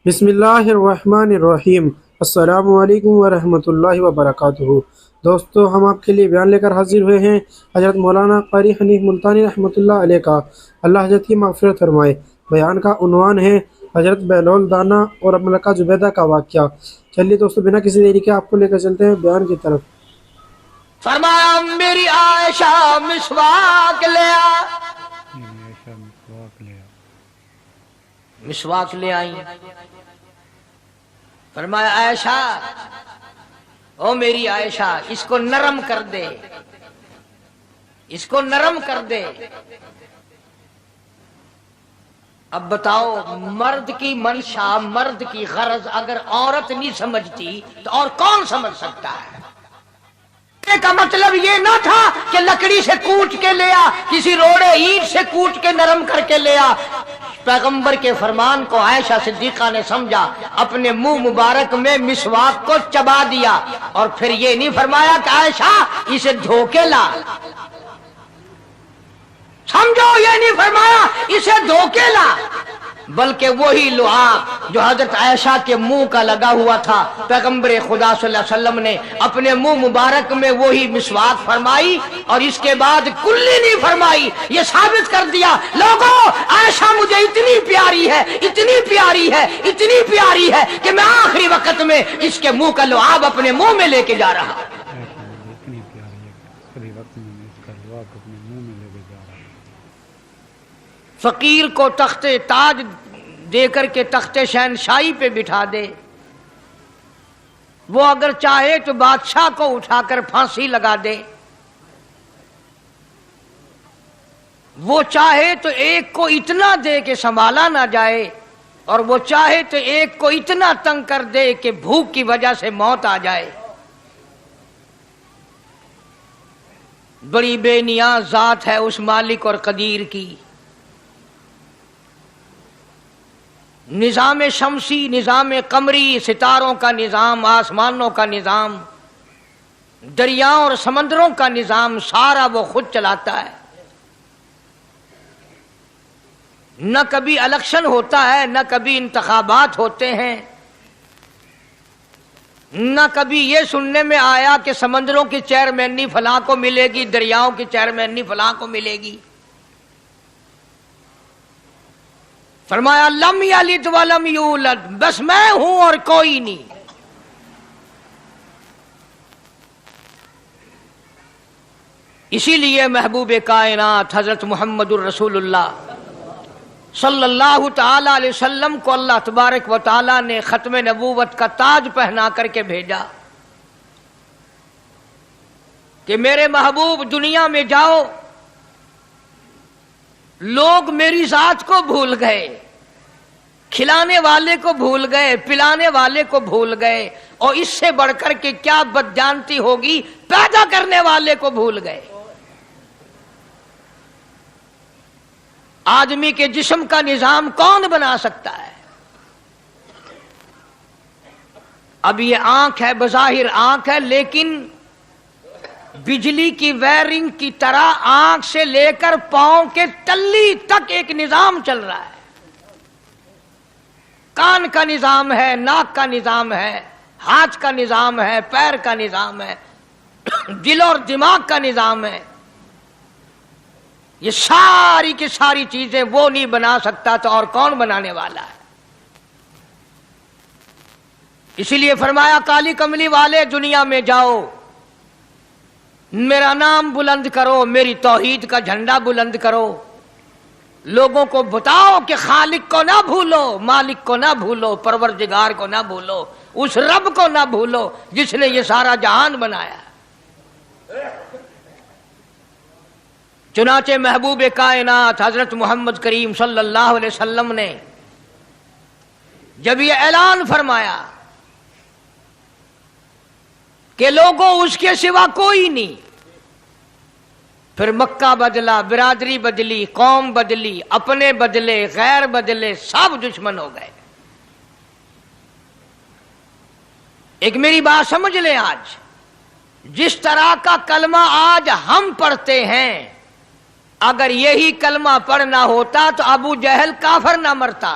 بسم اللہ الرحمن الرحیم۔ السلام علیکم ورحمۃ اللہ وبرکاتہ۔ دوستو، ہم آپ کے لیے بیان لے کر حاضر ہوئے ہیں حضرت مولانا قاری حنیف ملتانی رحمۃ اللہ علیہ کا، اللہ حضرت کی مغفرت فرمائے۔ بیان کا عنوان ہے حضرت بہلول دانا اور ملکہ زبیدہ کا واقعہ۔ چلیے دوستو، بنا کسی دیری کے آپ کو لے کر چلتے ہیں بیان کی طرف۔ فرمایا میری عائشہ مسواک لیا، مسواک لے آئی۔ فرمایا عائشہ، او میری عائشہ، اس کو نرم کر دے، اس کو نرم کر دے۔ اب بتاؤ، مرد کی منشا، مرد کی غرض اگر عورت نہیں سمجھتی تو اور کون سمجھ سکتا ہے؟ کا مطلب یہ نہ تھا کہ لکڑی سے کوٹ کے لیا، کسی روڑے اینٹ سے کوٹ کے نرم کر کے لیا۔ پیغمبر کے فرمان کو عائشہ صدیقہ نے سمجھا، اپنے منہ مبارک میں مسواک کو چبا دیا، اور پھر یہ نہیں فرمایا کہ عائشہ اسے دھو کے لا، سمجھو، یہ نہیں فرمایا اسے دھو کے لا، بلکہ وہی لعاب جو حضرت عائشہ کے منہ کا لگا ہوا تھا، پیغمبر خدا صلی اللہ علیہ وسلم نے اپنے منہ مبارک میں وہی مسواک فرمائی، اور اس کے بعد کلی نہیں فرمائی۔ یہ ثابت کر دیا، لوگوں، عائشہ مجھے اتنی پیاری ہے، اتنی پیاری ہے، اتنی پیاری ہے کہ میں آخری وقت میں اس کے منہ کا لعاب اپنے منہ میں لے کے جا رہا ہوں۔ فقیر کو تخت تاج دے کر کے تخت شہنشاہی پہ بٹھا دے، وہ اگر چاہے تو بادشاہ کو اٹھا کر پھانسی لگا دے، وہ چاہے تو ایک کو اتنا دے کہ سنبھالا نہ جائے، اور وہ چاہے تو ایک کو اتنا تنگ کر دے کہ بھوک کی وجہ سے موت آ جائے۔ بڑی بے نیاز ذات ہے اس مالک اور قدیر کی۔ نظام شمسی، نظام قمری، ستاروں کا نظام، آسمانوں کا نظام، دریاؤں اور سمندروں کا نظام، سارا وہ خود چلاتا ہے۔ نہ کبھی الیکشن ہوتا ہے، نہ کبھی انتخابات ہوتے ہیں، نہ کبھی یہ سننے میں آیا کہ سمندروں کی چیئرمینی فلاں کو ملے گی، دریاؤں کی چیئرمینی فلاں کو ملے گی۔ فرمایا لم یلد ولم یولد، بس میں ہوں اور کوئی نہیں۔ اسی لیے محبوب کائنات حضرت محمد الرسول اللہ صلی اللہ تعالی علیہ وسلم کو اللہ تبارک و تعالی نے ختم نبوت کا تاج پہنا کر کے بھیجا کہ میرے محبوب دنیا میں جاؤ، لوگ میری ذات کو بھول گئے، کھلانے والے کو بھول گئے، پلانے والے کو بھول گئے، اور اس سے بڑھ کر کے کیا بدجانتی ہوگی، پیدا کرنے والے کو بھول گئے۔ آدمی کے جسم کا نظام کون بنا سکتا ہے؟ اب یہ آنکھ ہے، بظاہر آنکھ ہے، لیکن بجلی کی وائرنگ کی طرح آنکھ سے لے کر پاؤں کے تلی تک ایک نظام چل رہا ہے۔ کان کا نظام ہے، ناک کا نظام ہے، ہاتھ کا نظام ہے، پیر کا نظام ہے، دل اور دماغ کا نظام ہے۔ یہ ساری کی ساری چیزیں وہ نہیں بنا سکتا تو اور کون بنانے والا ہے؟ اسی لیے فرمایا کالی کملی والے دنیا میں جاؤ، میرا نام بلند کرو، میری توحید کا جھنڈا بلند کرو، لوگوں کو بتاؤ کہ خالق کو نہ بھولو، مالک کو نہ بھولو، پروردگار کو نہ بھولو، اس رب کو نہ بھولو جس نے یہ سارا جہان بنایا۔ چنانچہ محبوب کائنات حضرت محمد کریم صلی اللہ علیہ وسلم نے جب یہ اعلان فرمایا کہ لوگوں اس کے سوا کوئی نہیں، پھر مکہ بدلا، برادری بدلی، قوم بدلی، اپنے بدلے، غیر بدلے، سب دشمن ہو گئے۔ ایک میری بات سمجھ لیں، آج جس طرح کا کلمہ آج ہم پڑھتے ہیں، اگر یہی کلمہ پڑھنا ہوتا تو ابو جہل کافر نہ مرتا،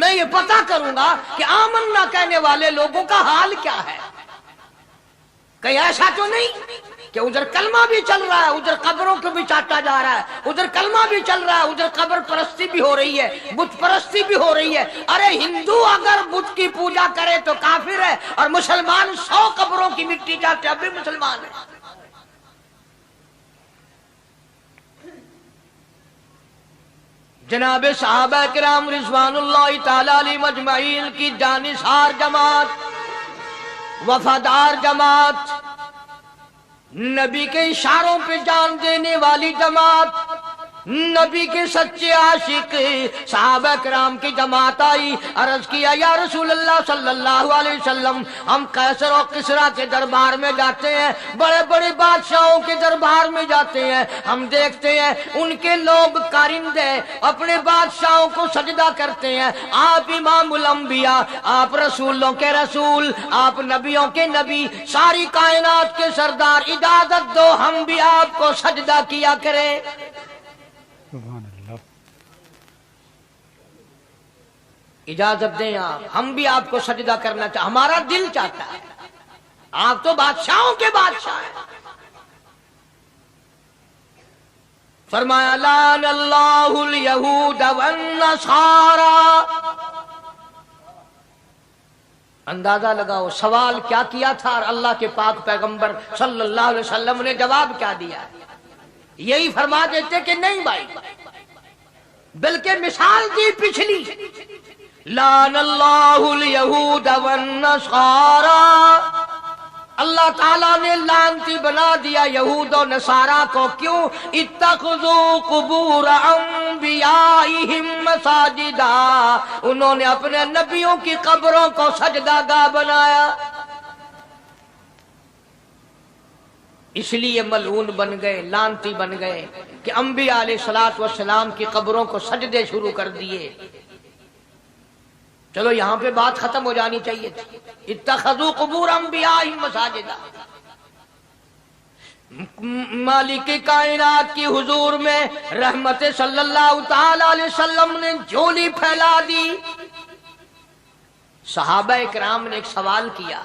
میں یہ پتا کروں گا کہ آمنا کہنے والے لوگوں کا حال کیا ہے. کہیں ایسا تو نہیں کہ ادھر کلمہ بھی چل رہا ہے، ادھر قبروں کو بھی چاٹا جا رہا ہے، ادھر کلمہ بھی چل رہا ہے، ادھر قبر پرستی بھی ہو رہی ہے، بت پرستی بھی ہو رہی ہے. ارے ہندو اگر بت کی پوجا کرے تو کافر ہے، اور مسلمان 100 قبروں کی مٹی چاٹے اب بھی مسلمان ہے. جناب صحابہ کرام رضوان اللہ تعالی علیہ مجمعین کی جانثار جماعت، وفادار جماعت، نبی کے اشاروں پہ جان دینے والی جماعت، نبی کے سچے عاشق صحابہ کرام کی جماعت آئی. عرض کیا یا رسول اللہ صلی اللہ علیہ وسلم، ہم قیصر و کسریٰ کے دربار میں جاتے ہیں، بڑے بڑے بادشاہوں کے دربار میں جاتے ہیں، ہم دیکھتے ہیں ان کے لوگ کارندے اپنے بادشاہوں کو سجدہ کرتے ہیں. آپ امام الانبیاء، آپ رسولوں کے رسول، آپ نبیوں کے نبی، ساری کائنات کے سردار، اجازت دو ہم بھی آپ کو سجدہ کیا کریں. سبحان اللہ. اجازت دیں آپ، ہم بھی آپ کو سجدہ کرنا چاہتے، ہمارا دل چاہتا ہے. آپ تو بادشاہوں کے بادشاہ ہیں. فرمایا لعن اللہ الیہود والنصارى. اندازہ لگاؤ سوال کیا کیا تھا اور اللہ کے پاک پیغمبر صلی اللہ علیہ وسلم نے جواب کیا دیا. یہی فرما دیتے کہ نہیں بھائی، بلکہ مثال دی پچھلی، لعن اللہ الیہود والنصارى. اللہ تعالیٰ نے لعنتی بنا دیا یہود و نصارہ کو. کیوں؟ اتخذوا قبور انبیائہم مساجدا، انہوں نے اپنے نبیوں کی قبروں کو سجدہ گاہ بنایا، اس لیے ملعون بن گئے، لعنتی بن گئے کہ انبیاء علیہ الصلوۃ والسلام کی قبروں کو سجدے شروع کر دیے. چلو یہاں پہ بات ختم ہو جانی چاہیے تھی. اتخذوا قبور انبیائہم مساجدا. مالک کائنات کی حضور میں رحمت صلی اللہ تعالی علیہ وسلم نے جھولی پھیلا دی. صحابہ کرام نے ایک سوال کیا،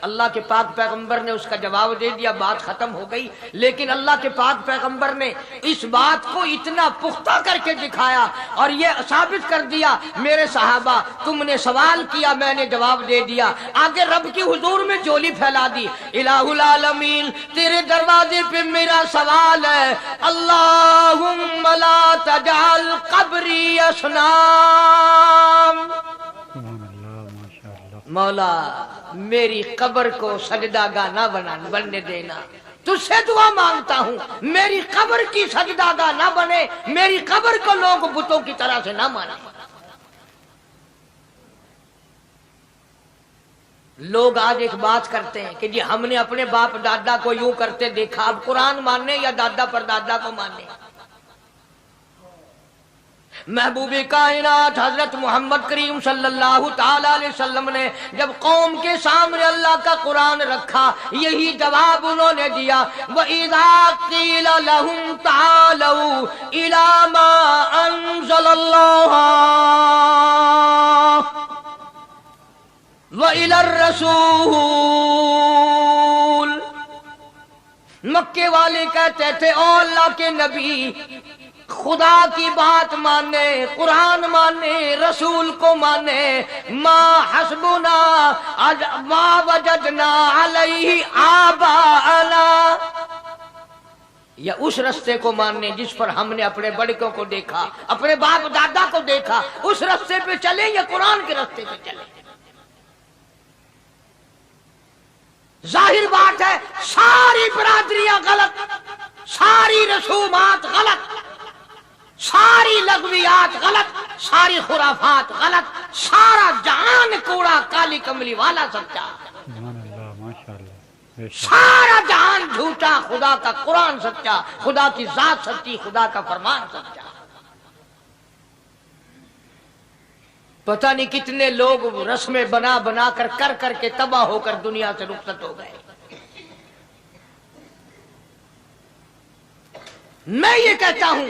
اللہ کے پاک پیغمبر نے اس کا جواب دے دیا، بات ختم ہو گئی. لیکن اللہ کے پاک پیغمبر نے اس بات کو اتنا پختہ کر کے دکھایا اور یہ ثابت کر دیا، میرے صحابہ تم نے سوال کیا، میں نے جواب دے دیا. آگے رب کی حضور میں جھولی پھیلا دی. الہ العالمین تیرے دروازے پہ میرا سوال ہے، اللہم لا تجعل قبری اصنام. مولا میری قبر کو سجدہ گاہ نہ بننے دینا، تجھ سے دعا مانگتا ہوں میری قبر کی سجدہ گاہ نہ بنے، میری قبر کو لوگ بتوں کی طرح سے نہ مانیں. لوگ آج ایک بات کرتے ہیں کہ جی ہم نے اپنے باپ دادا کو یوں کرتے دیکھا، اب قرآن ماننے یا دادا پر دادا کو ماننے. محبوب کائنات حضرت محمد کریم صلی اللہ تعالی علیہ وسلم نے جب قوم کے سامنے اللہ کا قرآن رکھا، یہی جواب انہوں نے دیا، وَإِذَا قِيلَ لَهُمْ تَعَالَوْا إِلَى مَا أَنزَلَ اللَّهُ وَإِلَى الرَّسُولِ. مکے والے کہتے تھے او اللہ کے نبی، خدا کی بات مانے، قرآن مانے، رسول کو مانے، ما حسبنا ما وجدنا علیہ آباءنا، یا اس رستے کو ماننے جس پر ہم نے اپنے بڑکوں کو دیکھا، اپنے باپ دادا کو دیکھا، اس رستے پہ چلیں یا قرآن کے رستے پہ چلیں. ظاہر بات ہے ساری برادریاں غلط، ساری رسومات غلط، ساری لغویات غلط، ساری خرافات غلط، سارا جہان کوڑا، کالی کملی والا سچا، سارا جہان جھوٹا، خدا کا قرآن سچا، خدا کی ذات سچی، خدا کا فرمان سچا. پتہ نہیں کتنے لوگ رسمیں بنا بنا کر کر کے تباہ ہو کر دنیا سے رخصت ہو گئے. میں یہ کہتا ہوں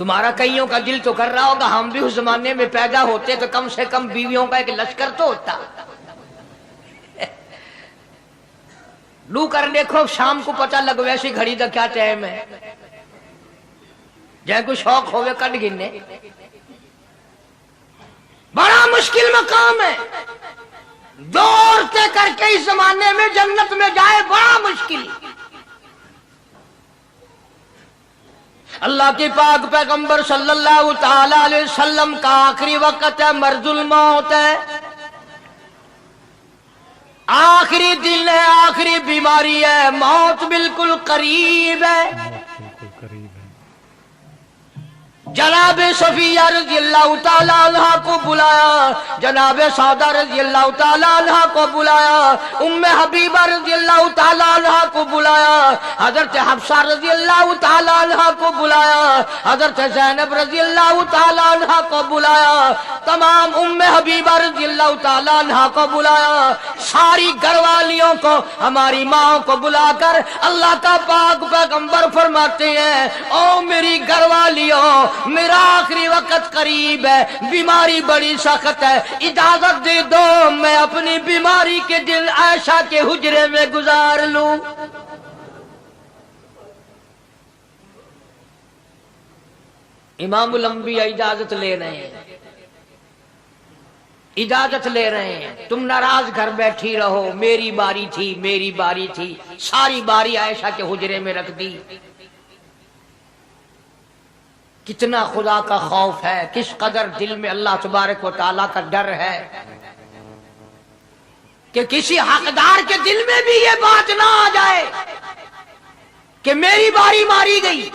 تمہارا کئیوں کا دل تو کر رہا ہوگا ہم بھی اس زمانے میں پیدا ہوتے تو کم سے کم بیویوں کا ایک لشکر تو ہوتا. لو کر دیکھو شام کو پتہ لگ ویسی گھڑی دا کیا ٹائم ہے جائے کوئی شوق ہوئے کٹ گننے. بڑا مشکل مقام ہے. دو عورتیں کر کے اس زمانے میں جنت میں جائے بڑا مشکل. اللہ کے پاک پیغمبر صلی اللہ تعالی علیہ وسلم کا آخری وقت ہے, مرض الموت ہے, آخری دن ہے, آخری بیماری ہے, موت بالکل قریب ہے. بالکل قریب ہے. جناب صفیہ رضی اللہ تعالی عنہ کو بلایا, جناب سعدہ رضی اللہ تعالی عنہ کو بلایا, ام حبیبہ رضی اللہ تعالی عنہ کو بلایا, حضرت حفصہ رضی اللہ تعالی عنہ کو بلایا, حضرت زینب رضی اللہ تعالی عنہ کو بلایا, تمام ام حبیبہ رضی اللہ تعالی عنہ کو بلایا, ساری گھر والیوں کو, ہماری ماں کو بلا کر اللہ کا پاک پیغمبر فرماتے ہیں, او میری گھر والیوں, میرا آخری وقت قریب ہے, بیماری بڑی سخت ہے, اجازت دے دو میں اپنی بیماری کے دن عائشہ کے حجرے میں گزار لوں. امام الانبیاء اجازت لے رہے ہیں, اجازت لے رہے ہیں, تم ناراض گھر بیٹھی رہو, میری باری تھی, میری باری تھی, ساری باری عائشہ کے حجرے میں رکھ دی. کتنا خدا کا خوف ہے, کس قدر دل میں اللہ تبارک و تعالیٰ کا ڈر ہے کہ کسی حقدار کے دل میں بھی یہ بات نہ آ جائے کہ میری باری ماری گئی.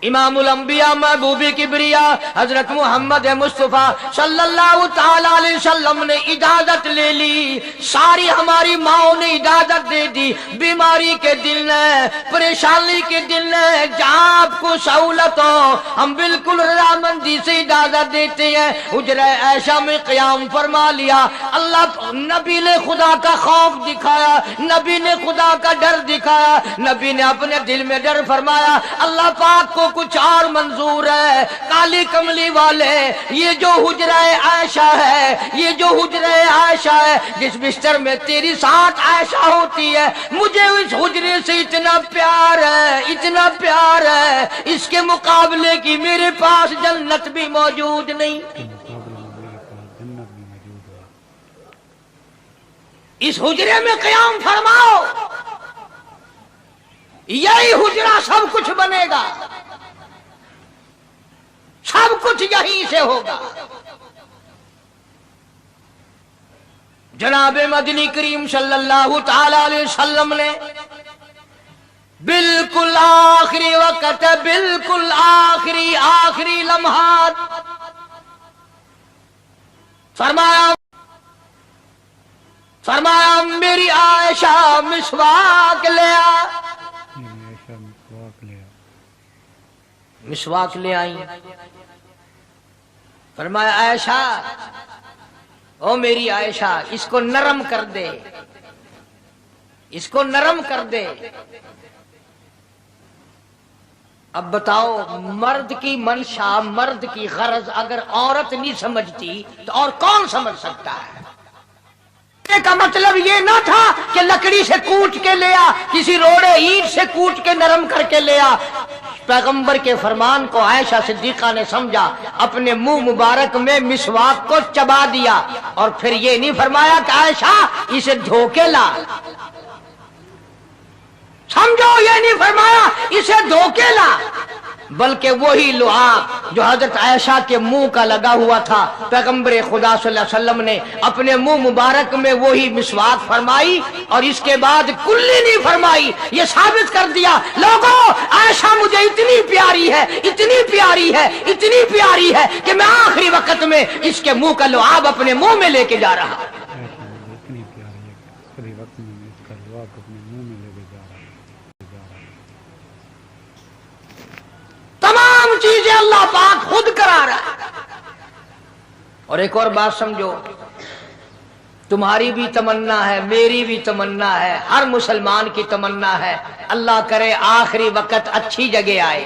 امام الانبیاء محبوب کبریا حضرت محمد مصطفیٰ صلی اللہ تعالی علیہ وسلم نے اجازت لے لی, ساری ہماری ماؤں نے اجازت دے دی. بیماری کے دل ہے, پریشانی کے دل ہے, جہاں آپ کو سہولت ہو ہم بالکل رضامندی سے اجازت دیتے ہیں. حجرہ عائشہ میں قیام فرما لیا. اللہ نبی نے خدا کا خوف دکھایا, نبی نے خدا کا ڈر دکھایا, نبی نے اپنے دل میں ڈر فرمایا اللہ پاک کو کچھ اور منظور ہے. کالی کملی والے, یہ جو حجرہ عائشہ ہے, یہ جو حجرہ عائشہ ہے, جس بستر میں تیری ساتھ عائشہ ہوتی ہے, مجھے اس حجرے سے اتنا پیار ہے, اتنا پیار ہے, اس کے مقابلے کی میرے پاس جنت بھی موجود نہیں. اس حجرے میں قیام فرماؤ, یہی حجرہ سب کچھ بنے گا, سب کچھ یہیں سے ہوگا. جناب مدنی کریم صلی اللہ تعالی علیہ وسلم نے بالکل آخری وقت, بالکل آخری لمحات فرمایا میری عائشہ مسواک لے آ. مسواک لے آئی. فرمایا عائشہ, او میری عائشہ, اس کو نرم کر دے, اس کو نرم کر دے. اب بتاؤ, مرد کی منشا, مرد کی غرض اگر عورت نہیں سمجھتی تو اور کون سمجھ سکتا ہے؟ کا مطلب یہ نہ تھا کہ لکڑی سے کوٹ کے لیا, کسی روڑے اینٹ سے کوٹ کے نرم کر کے لیا. پیغمبر کے فرمان کو عائشہ صدیقہ نے سمجھا, اپنے منہ مبارک میں مسواک کو چبا دیا, اور پھر یہ نہیں فرمایا کہ عائشہ اسے دھو کے لا. سمجھو, یہ نہیں فرمایا اسے دھو کے لا, بلکہ وہی لعاب جو حضرت عائشہ کے منہ کا لگا ہوا تھا, پیغمبر خدا صلی اللہ علیہ وسلم نے اپنے منہ مبارک میں وہی مسواک فرمائی, اور اس کے بعد کلی نہیں فرمائی. یہ ثابت کر دیا لوگوں, عائشہ مجھے اتنی پیاری ہے, اتنی پیاری ہے, اتنی پیاری ہے کہ میں آخری وقت میں اس کے منہ کا لعاب اپنے منہ میں لے کے جا رہا. تمام چیزیں اللہ پاک خود کرا رہا ہے. اور ایک اور بات سمجھو, تمہاری بھی تمنا ہے, میری بھی تمنا ہے, ہر مسلمان کی تمنا ہے, اللہ کرے آخری وقت اچھی جگہ آئے,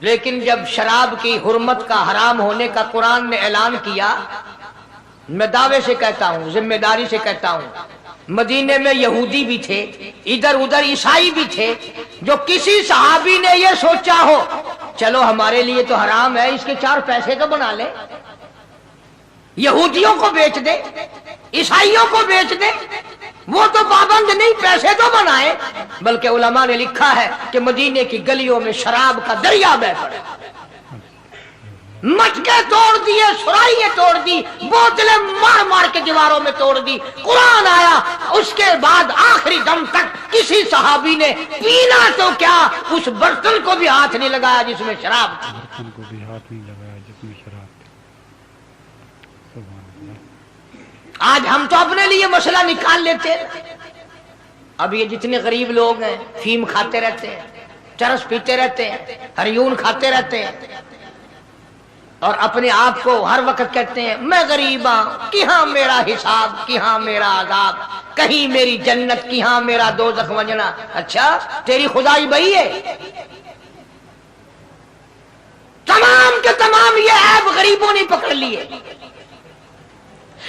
لیکن جب شراب کی حرمت کا حرام ہونے کا قرآن نے اعلان کیا، میں دعوے سے کہتا ہوں، ذمہ داری سے کہتا ہوں، مدینے میں یہودی بھی تھے، ادھر ادھر عیسائی بھی تھے، جو کسی صحابی نے یہ سوچا ہو چلو ہمارے لیے تو حرام ہے، اس کے 4 پیسے تو بنا لے، یہودیوں کو بیچ دے، عیسائیوں کو بیچ دے، وہ تو پابند نہیں، پیسے تو بنائے۔ بلکہ علماء نے لکھا ہے کہ مدینے کی گلیوں میں شراب کا دریا بہہ پڑا، مٹکے توڑ دیے، سرائیاں توڑ دی، بوتلیں مار مار کے دیواروں میں توڑ دی، قرآن آیا۔ اس کے بعد آخری دم تک کسی صحابی نے پینا تو کیا اس برتن کو بھی ہاتھ نہیں لگایا جس میں شراب تھی۔ برتن کو بھی ہاتھ نہیں لگایا جس میں شراب تھی۔ سبحان اللہ۔ آج ہم تو اپنے لیے مسئلہ نکال لیتے ہیں۔ اب یہ جتنے غریب لوگ ہیں فیم کھاتے رہتے ہیں، چرس پیتے رہتے ہیں، ہریون کھاتے رہتے ہیں، اور اپنے آپ کو ہر وقت کہتے ہیں میں غریب ہوں، کہاں میرا حساب، کہاں میرا عذاب، کہیں میری جنت، کہاں میرا دوزخ وجنا۔ اچھا تیری خدائی بھائی ہے؟ تمام کے تمام یہ عیب غریبوں نے پکڑ لیے۔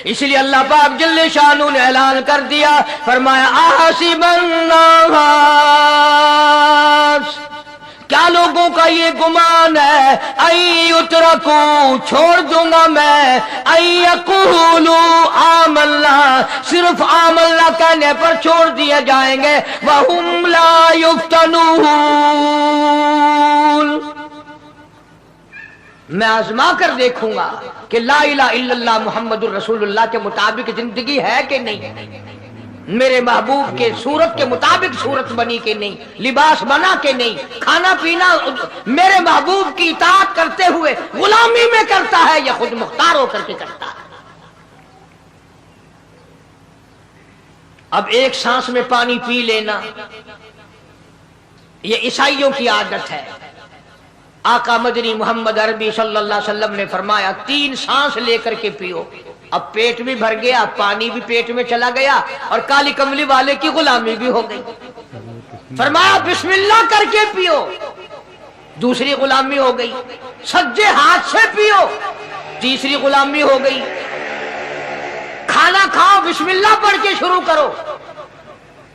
اس لیے اللہ پاک جل شانہ نے اعلان کر دیا، فرمایا احسب الناس، کیا لوگوں کا یہ گمان ہے، ان یترکوا، چھوڑ دوں گا میں، ان یقولوا آمنا، صرف آمنا کہنے پر چھوڑ دیے جائیں گے، وہم لا یفتنون، میں آزما کر دیکھوں گا کہ لا الہ الا اللہ محمد الرسول اللہ کے مطابق زندگی ہے کہ نہیں، میرے محبوب کے صورت کے مطابق صورت بنی کہ نہیں، لباس بنا کہ نہیں، کھانا پینا میرے محبوب کی اطاعت کرتے ہوئے غلامی میں کرتا ہے یا خود مختار ہو کر کے کرتا ہے۔ اب ایک سانس میں پانی پی لینا یہ عیسائیوں کی عادت ہے۔ آقا مدنی محمد عربی صلی اللہ علیہ وسلم نے فرمایا 3 سانس لے کر کے پیو۔ اب پیٹ بھی بھر گیا، پانی بھی پیٹ میں چلا گیا، اور کالی کملی والے کی غلامی بھی ہو گئی۔ فرمایا بسم اللہ کر کے پیو، دوسری غلامی ہو گئی۔ سجے ہاتھ سے پیو، تیسری غلامی ہو گئی۔ کھانا کھاؤ بسم اللہ پڑھ کے شروع کرو۔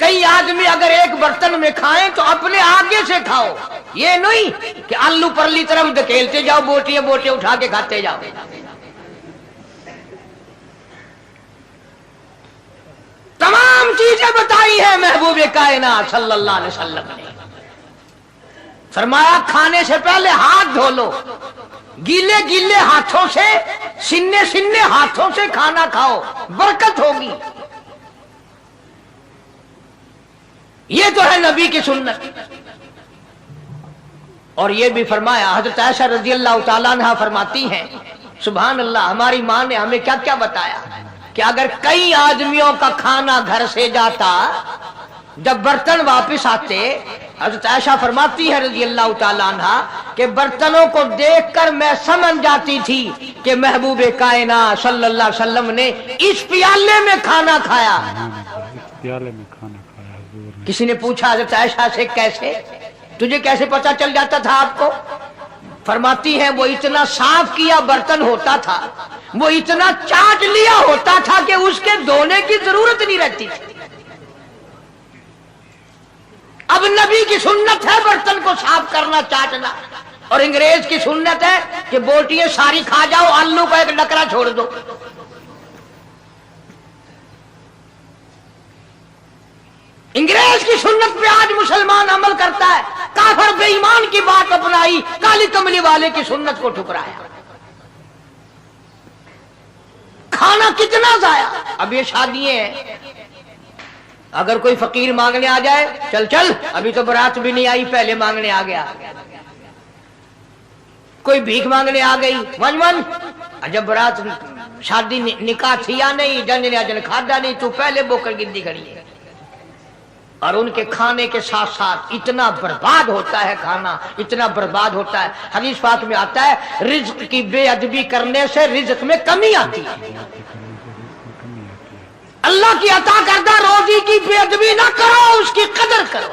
کئی آدمی اگر ایک برتن میں کھائیں تو اپنے آگے سے کھاؤ، یہ نہیں کہ آلو پرلی طرف دھکیلتے جاؤ، بوٹیاں بوٹیاں اٹھا کے کھاتے جاؤ۔ تمام چیزیں بتائی ہیں محبوب کائنات صلی اللہ علیہ وسلم نے۔ فرمایا کھانے سے پہلے ہاتھ دھو لو، گیلے گیلے ہاتھوں سے، سننے سننے ہاتھوں سے کھانا کھاؤ، برکت ہوگی۔ یہ تو ہے نبی کی سنت۔ اور یہ بھی فرمایا، حضرت عائشہ رضی اللہ تعالیٰ عنہا فرماتی ہیں، سبحان اللہ، ہماری ماں نے ہمیں کیا کیا بتایا کہ اگر کئی آدمیوں کا کھانا گھر سے جاتا، جب برتن واپس آتے، حضرت عائشہ فرماتی ہے رضی اللہ تعالیٰ عنہا کہ برتنوں کو دیکھ کر میں سمجھ جاتی تھی کہ محبوب کائنات صلی اللہ علیہ وسلم نے اس پیالے میں کھانا کھایا۔ اس پیالے میں کھانا کھایا حضور نے۔ کسی نے پوچھا حضرت عائشہ سے کیسے، تجھے کیسے پتا چل جاتا تھا آپ کو؟ فرماتی ہے وہ اتنا صاف کیا برتن ہوتا تھا، وہ اتنا چاٹ لیا ہوتا تھا کہ اس کے دھونے کی ضرورت نہیں رہتی تھی۔ اب نبی کی سنت ہے برتن کو صاف کرنا، چاٹنا، اور انگریز کی سنت ہے کہ بوٹیاں ساری کھا جاؤ، آلو کا ایک ڈکرا چھوڑ دو۔ انگریز کی سنت پہ آج مسلمان عمل کرتا ہے، کافر بے ایمان کی بات اپنائی، کالی کملی والے کی سنت کو ٹھکرایا۔ کھانا کتنا ضائع۔ اب یہ شادیاں ہیں، اگر کوئی فقیر مانگنے آ جائے، چل چل ابھی تو برات بھی نہیں آئی، پہلے مانگنے آ گیا۔ کوئی بھیک مانگنے آ گئی، ون ون، جب برات شادی نکاح تھی یا نہیں، جن یا جن کھادا نہیں، تو پہلے بوکر گندی کھڑی ہے۔ اور ان کے کھانے کے ساتھ ساتھ اتنا برباد ہوتا ہے کھانا، اتنا برباد ہوتا ہے۔ حدیث پاک میں آتا ہے رزق کی بے ادبی کرنے سے رزق میں کمی آتی ہے۔ اللہ کی عطا کردہ روزی کی بے ادبی نہ کرو، اس کی قدر کرو۔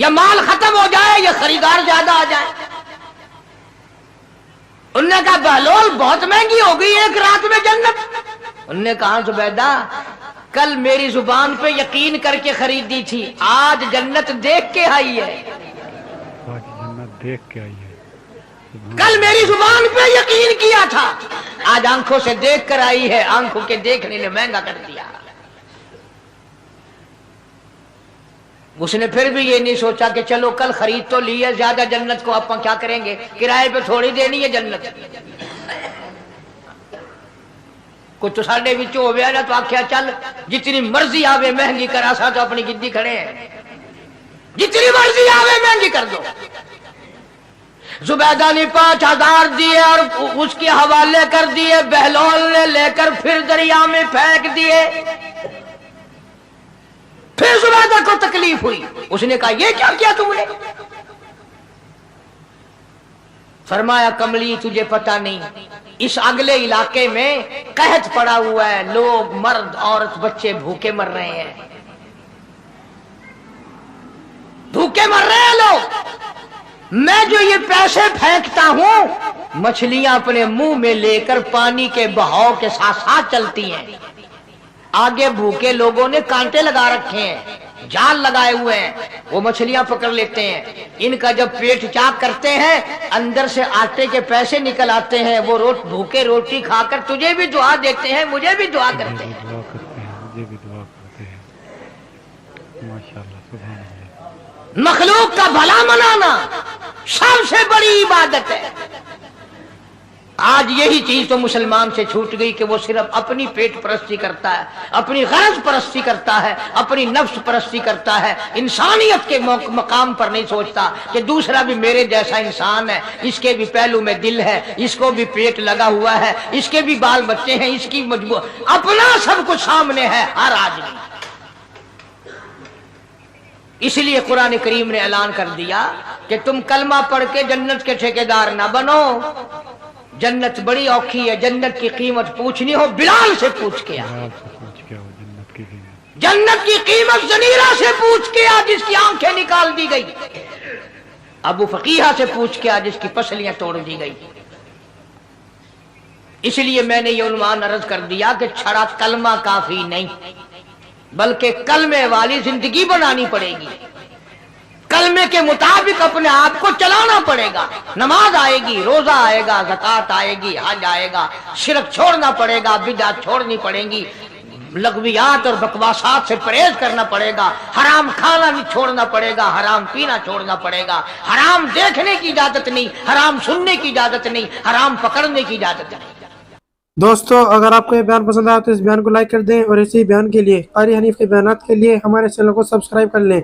یا مال ختم ہو جائے یا خریدار زیادہ آ جائے. انہوں نے کہا بہلول بہت مہنگی ہو گئی ایک رات میں جنت. انہوں نے کہا زبیدہ کل میری زبان پہ یقین کر کے خریدی تھی, آج جنت دیکھ کے آئی ہے. آج جنت دیکھ کے آئی ہے. کل میری زبان پہ یقین کیا تھا, آج آنکھوں سے دیکھ کر آئی ہے. آنکھوں کے دیکھنے نے مہنگا کر دیا. اس نے پھر بھی یہ نہیں سوچا کہ چلو کل خرید تو لی ہے زیادہ جنت کو, آپ کیا کریں گے, کرائے پہ تھوڑی دینی ہے جنت. کچھ تو ساڈے وچ ہو گیا نا تو آخیا چل جتنی مرضی آوے مہنگی کرا سا تو اپنی گدی کھڑے ہیں, جتنی مرضی آوے مہنگی کر دو. زبیدہ نے 5000 دیے اور اس کے حوالے کر دیے. بہلول نے لے کر پھر دریا میں پھینک دیے. پھر زبیدہ کو تکلیف ہوئی. اس نے کہا یہ کیا کیا تم نے؟ فرمایا کملی تجھے پتہ نہیں, اس اگلے علاقے میں قحط پڑا ہوا ہے, لوگ مرد عورت بچے بھوکے مر رہے ہیں, بھوکے مر رہے ہیں لوگ. میں جو یہ پیسے پھینکتا ہوں مچھلیاں اپنے منہ میں لے کر پانی کے بہاؤ کے ساتھ ساتھ چلتی ہیں. آگے بھوکے لوگوں نے کانٹے لگا رکھے ہیں, جال لگائے ہوئے ہیں, وہ مچھلیاں پکڑ لیتے ہیں. ان کا جب پیٹ چاک کرتے ہیں اندر سے آٹے کے پیسے نکل آتے ہیں. وہ بھوکے روٹی کھا کر تجھے بھی دعا دیتے ہیں, مجھے بھی دعا کرتے ہیں. دعا کرتے ہیں, مجھے بھی دعا کرتے ہیں. ماشاءاللہ سبحان اللہ. مخلوق کا بھلا منانا سب سے بڑی عبادت ہے. آج یہی چیز تو مسلمان سے چھوٹ گئی کہ وہ صرف اپنی پیٹ پرستی کرتا ہے, اپنی غرض پرستی کرتا ہے, اپنی نفس پرستی کرتا ہے. انسانیت کے مقام پر نہیں سوچتا کہ دوسرا بھی میرے جیسا انسان ہے, اس کے بھی پہلو میں دل ہے, اس کو بھی پیٹ لگا ہوا ہے, اس کے بھی بال بچے ہیں, اس کی مجبور اپنا سب کچھ سامنے ہے ہر آدمی. اس لیے قرآن کریم نے اعلان کر دیا کہ تم کلمہ پڑھ کے جنت کے ٹھیکیدار نہ بنو. جنت بڑی اوکھی ہے, جنت کی قیمت پوچھنی ہو بلال سے پوچھ کے آ. بلال سے پوچھ کے آؤ جنت کی قیمت. جنت کی قیمت زنیرہ سے پوچھ کے آ جس کی آنکھیں نکال دی گئی, ابو فقیہ سے پوچھ کے آ جس کی پسلیاں توڑ دی گئی. اس لیے میں نے یہ عنوان عرض کر دیا کہ چھڑا کلمہ کافی نہیں, بلکہ کلمے والی زندگی بنانی پڑے گی. کلمے کے مطابق اپنے آپ کو چلانا پڑے گا. نماز آئے گی, روزہ آئے گا, زکوٰۃ آئے گی, حج آئے گا, شرک چھوڑنا پڑے گا, بدعت چھوڑنی پڑیں گی, لغویات اور بکواسات سے پرہیز کرنا پڑے گا, حرام کھانا نہیں چھوڑنا پڑے گا, حرام پینا چھوڑنا پڑے گا, حرام دیکھنے کی اجازت نہیں, حرام سننے کی اجازت نہیں, حرام پکڑنے کی اجازت نہیں. دوستو اگر آپ کو یہ بیان پسند آیا تو اس بیان کو لائک کر دیں, اور اسی بیان کے لیے قاری حنیف کے بیانات کے لیے ہمارے چینل کو سبسکرائب کر لیں.